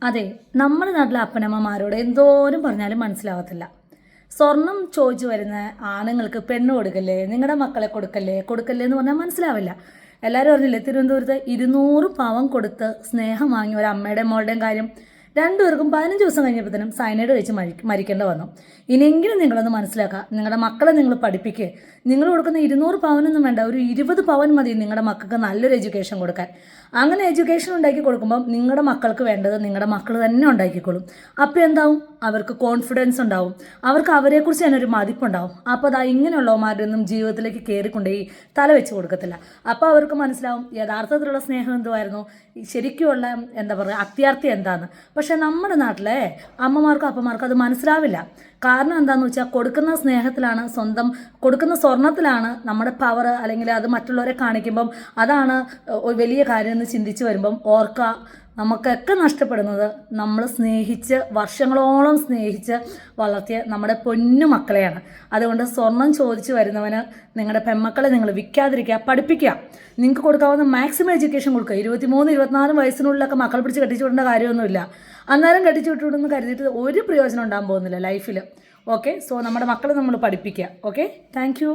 അതെ, നമ്മുടെ നാട്ടിലെ അപ്പനമ്മമാരോട് എന്തോരം പറഞ്ഞാലും മനസ്സിലാവത്തില്ല. സ്വർണം ചോദിച്ചു വരുന്ന ആണുങ്ങൾക്ക് പെണ്ണ് കൊടുക്കല്ലേ, നിങ്ങളുടെ മക്കളെ കൊടുക്കല്ലേ കൊടുക്കല്ലേ എന്ന് പറഞ്ഞാൽ മനസ്സിലാവില്ല. എല്ലാവരും പറഞ്ഞില്ലേ, തിരുവനന്തപുരത്ത് 200 പവൻ കൊടുത്ത് സ്നേഹം വാങ്ങിയ ഒരു അമ്മയുടെയും മോളുടെയും കാര്യം. രണ്ടുപേർക്കും 15 ദിവസം കഴിഞ്ഞപ്പോഴത്തേനും സൈനൈഡ് കഴിച്ച് മരിക്കേണ്ട വന്നു. ഇനിയെങ്കിലും നിങ്ങളൊന്ന് മനസ്സിലാക്കുക, നിങ്ങളുടെ മക്കളെ നിങ്ങൾ പഠിപ്പിക്കുക. നിങ്ങൾ കൊടുക്കുന്ന 200 പവനൊന്നും വേണ്ട, ഒരു 20 പവൻ മതി നിങ്ങളുടെ മക്കൾക്ക് നല്ലൊരു എഡ്യൂക്കേഷൻ കൊടുക്കാൻ. അങ്ങനെ എഡ്യൂക്കേഷൻ ഉണ്ടാക്കി കൊടുക്കുമ്പം നിങ്ങളുടെ മക്കൾക്ക് വേണ്ടത് നിങ്ങളുടെ മക്കൾ തന്നെ ഉണ്ടാക്കിക്കോളും. അപ്പോൾ എന്താവും, അവർക്ക് കോൺഫിഡൻസ് ഉണ്ടാവും, അവർക്ക് അവരെക്കുറിച്ച് തന്നെ ഒരു മതിപ്പുണ്ടാവും. അപ്പോൾ അതാ ഇങ്ങനെയുള്ളവന്മാരുടെ ഒന്നും ജീവിതത്തിലേക്ക് കയറിക്കൊണ്ടേ തല വെച്ച് കൊടുക്കത്തില്ല. അപ്പോൾ അവർക്ക് മനസ്സിലാവും യഥാർത്ഥത്തിലുള്ള സ്നേഹം എന്തുമായിരുന്നു, ശരിക്കുമുള്ള എന്താ പറയുക അത്യാർത്ഥി എന്താന്ന്. പക്ഷെ നമ്മുടെ നാട്ടിലെ അമ്മമാർക്കും അപ്പന്മാർക്കും അത് മനസ്സിലാവില്ല. കാരണം എന്താണെന്ന് വെച്ചാൽ കൊടുക്കുന്ന സ്നേഹത്തിലാണ്, സ്വന്തം കൊടുക്കുന്ന സ്വർണത്തിലാണ് നമ്മുടെ പവർ, അല്ലെങ്കിൽ അത് മറ്റുള്ളവരെ കാണിക്കുമ്പം അതാണ് ഒരു വലിയ കാര്യം എന്ന് ചിന്തിച്ച് വരുമ്പം ഓർക്കുക, നമുക്കൊക്കെ നഷ്ടപ്പെടുന്നത് നമ്മൾ സ്നേഹിച്ച് വർഷങ്ങളോളം സ്നേഹിച്ച് വളർത്തിയ നമ്മുടെ പൊന്നു മക്കളെയാണ്. അതുകൊണ്ട് സ്വർണം ചോദിച്ചു വരുന്നവന് നിങ്ങളുടെ പെൺമക്കളെ നിങ്ങൾ വിൽക്കാതിരിക്കുക, പഠിപ്പിക്കുക. നിങ്ങൾക്ക് കൊടുക്കാവുന്ന മാക്സിമം എഡ്യൂക്കേഷൻ കൊടുക്കുക. 23, 24 വയസ്സിനുള്ളിലൊക്കെ മക്കൾ പിടിച്ച് കെട്ടിച്ചു വിടേണ്ട കാര്യമൊന്നുമില്ല. അന്നേരം കെട്ടിച്ചു വിട്ടുവിടുന്ന് കരുതിയിട്ട് ഒരു പ്രയോജനം ഉണ്ടാകാൻ പോകുന്നില്ല ലൈഫിൽ. ഓക്കെ, സോ നമ്മുടെ മക്കളെ നമ്മൾ പഠിപ്പിക്കുക. Okay, thank you.